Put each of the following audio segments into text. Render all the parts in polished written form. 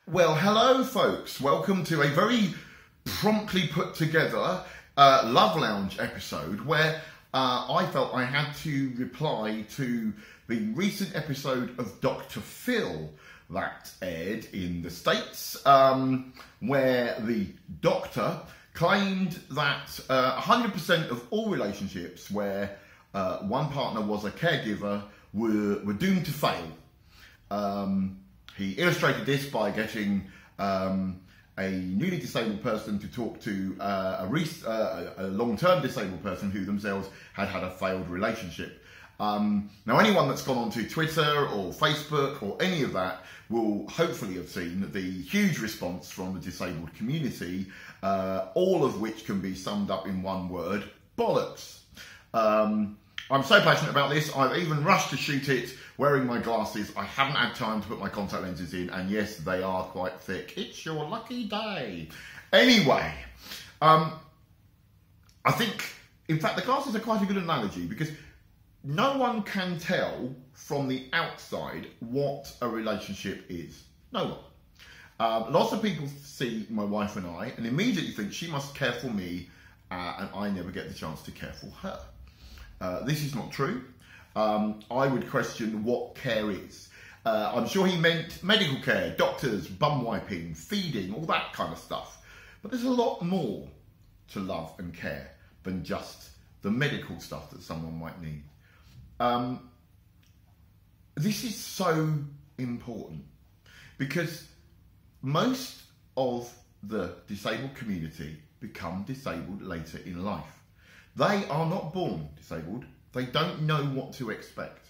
Well, hello folks, welcome to a very promptly put together Love Lounge episode where I felt I had to reply to the recent episode of Dr. Phil that aired in the States, where the doctor claimed that 100% of all relationships where one partner was a caregiver were doomed to fail. He illustrated this by getting a newly disabled person to talk to a long-term disabled person who themselves had a failed relationship. Now, anyone that's gone onto Twitter or Facebook or any of that will hopefully have seen the huge response from the disabled community, all of which can be summed up in one word: bollocks. I'm so passionate about this, I've even rushed to shoot it wearing my glasses. I haven't had time to put my contact lenses in, and yes, they are quite thick. It's your lucky day. Anyway, I think, in fact, the glasses are quite a good analogy because no one can tell from the outside what a relationship is. No one. Lots of people see my wife and I and immediately think she must care for me and I never get the chance to care for her. This is not true. I would question what care is. I'm sure he meant medical care, doctors, bum wiping, feeding, all that kind of stuff. But there's a lot more to love and care than just the medical stuff that someone might need. This is so important because most of the disabled community become disabled later in life. They are not born disabled. They don't know what to expect.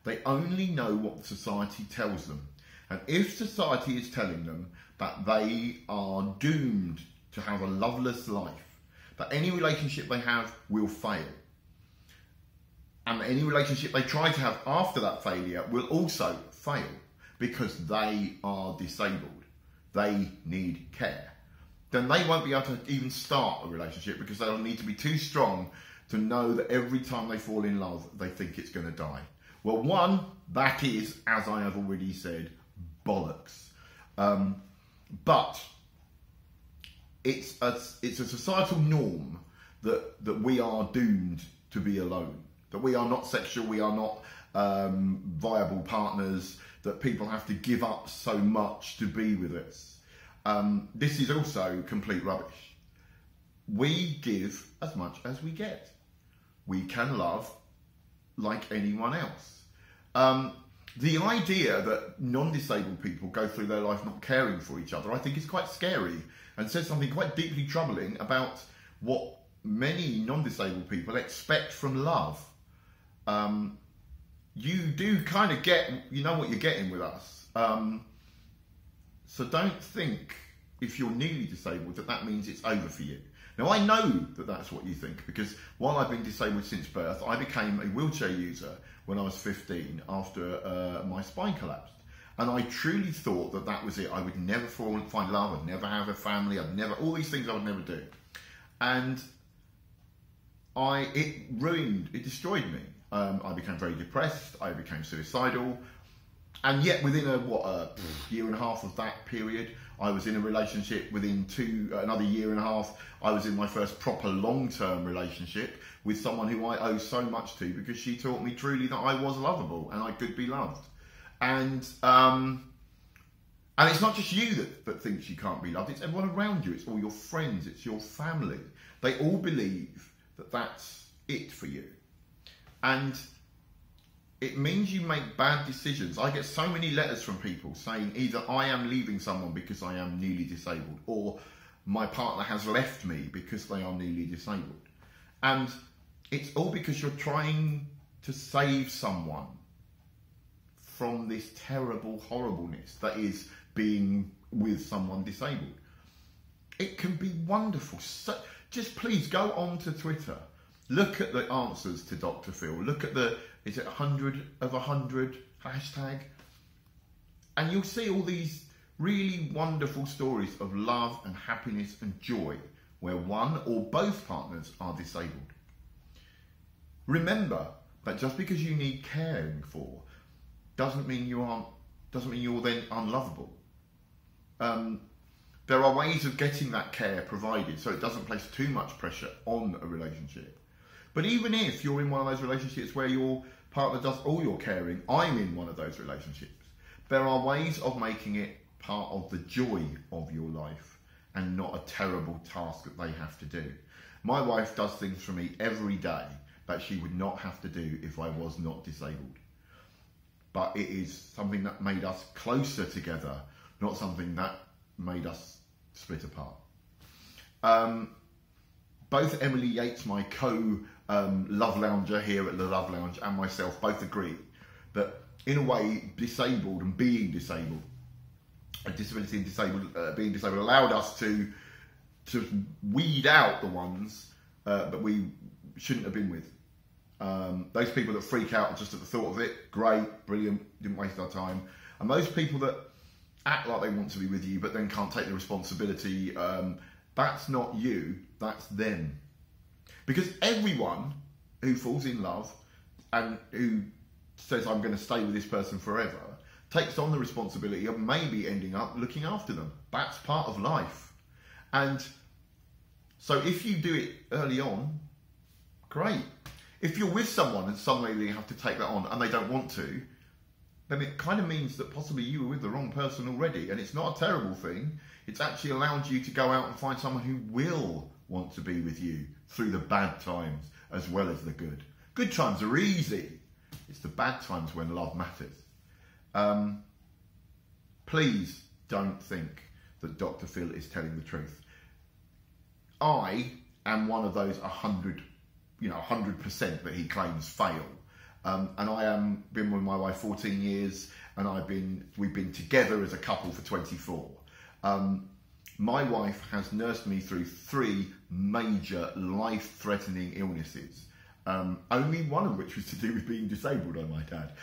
They only know what society tells them. And if society is telling them that they are doomed to have a loveless life, that any relationship they have will fail, and any relationship they try to have after that failure will also fail because they are disabled, they need care, then they won't be able to even start a relationship because they'll need to be too strong to know that every time they fall in love, they think it's going to die. Well, one, that is, as I have already said, bollocks. But it's a societal norm that we are doomed to be alone, that we are not sexual, we are not viable partners, that people have to give up so much to be with us. This is also complete rubbish. We give as much as we get. We can love like anyone else. The idea that non-disabled people go through their life not caring for each other, I think is quite scary and says something quite deeply troubling about what many non-disabled people expect from love. You do kind of get, you know what you're getting with us. So don't think, if you're newly disabled, that means it's over for you. Now, I know that that's what you think, because while I've been disabled since birth, I became a wheelchair user when I was 15 after my spine collapsed. And I truly thought that that was it. I would never find love, I'd never have a family, all these things I would never do. And it destroyed me. I became very depressed, I became suicidal. And yet within a year and a half of that period, I was in a relationship. Within another year and a half, I was in my first proper long-term relationship with someone who I owe so much to because she taught me truly that I was lovable and I could be loved. And it's not just you that thinks you can't be loved, it's everyone around you, it's all your friends, it's your family. They all believe that that's it for you. And it means you make bad decisions. I get so many letters from people saying either I am leaving someone because I am newly disabled, or my partner has left me because they are newly disabled. And it's all because you're trying to save someone from this terrible horribleness that is being with someone disabled. It can be wonderful. So just please go on to Twitter. Look at the answers to Dr. Phil. Look at is it 100 of 100 hashtag? And you'll see all these really wonderful stories of love and happiness and joy where one or both partners are disabled. Remember that just because you need caring for doesn't mean you're then unlovable. there are ways of getting that care provided so it doesn't place too much pressure on a relationship. But even if you're in one of those relationships where your partner does all your caring, I'm in one of those relationships, there are ways of making it part of the joy of your life and not a terrible task that they have to do. My wife does things for me every day that she would not have to do if I was not disabled. But it is something that made us closer together, not something that made us split apart. Both Emily Yates, my co-love lounger here at the Love Lounge, and myself both agree that in a way, disabled and being disabled, disability and being disabled allowed us to weed out the ones that we shouldn't have been with. Those people that freak out just at the thought of it, great, brilliant, didn't waste our time. And those people that act like they want to be with you but then can't take the responsibility, that's not you, that's them. Because everyone who falls in love and who says I'm going to stay with this person forever takes on the responsibility of maybe ending up looking after them. That's part of life. And so if you do it early on, great. If you're with someone and suddenly you have to take that on and they don't want to, then it kind of means that possibly you were with the wrong person already. And it's not a terrible thing. It's actually allowed you to go out and find someone who will want to be with you through the bad times as well as the good. Good times are easy. It's the bad times when love matters. Please don't think that Dr. Phil is telling the truth. I am one of those 100% that he claims fail. And I am been with my wife 14 years, and we've been together as a couple for 24. My wife has nursed me through 3 major life-threatening illnesses. Only one of which was to do with being disabled, I might add.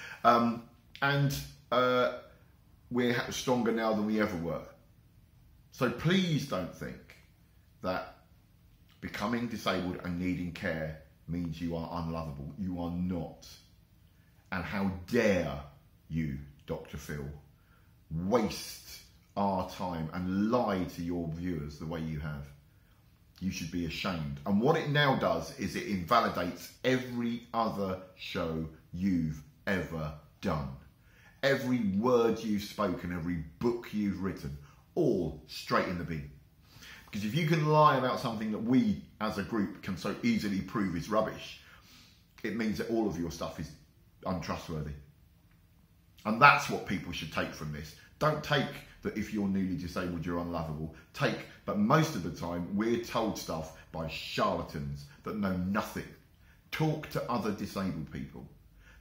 We're stronger now than we ever were. So please don't think that becoming disabled and needing care means you are unlovable. You are not. And how dare you, Dr. Phil, waste our time and lie to your viewers the way you have. You should be ashamed. And what it now does is it invalidates every other show you've ever done. Every word you've spoken, every book you've written, all straight in the bin. Because if you can lie about something that we as a group can so easily prove is rubbish, it means that all of your stuff is untrustworthy. And that's what people should take from this. Don't take that if you're newly disabled, you're unlovable. Take that most of the time we're told stuff by charlatans that know nothing. Talk to other disabled people.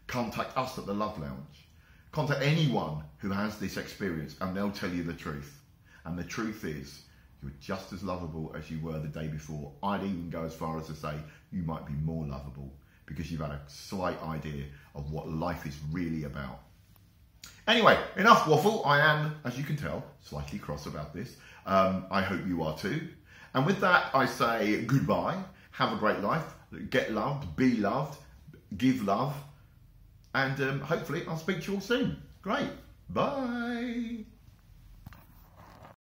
Contact us at the Love Lounge. Contact anyone who has this experience and they'll tell you the truth. And the truth is, you're just as lovable as you were the day before. I'd even go as far as to say you might be more lovable because you've had a slight idea of what life is really about. Anyway, enough waffle. I am, as you can tell, slightly cross about this. I hope you are too. And with that, I say goodbye. Have a great life. Get loved, be loved, give love. And hopefully I'll speak to you all soon. Great. Bye.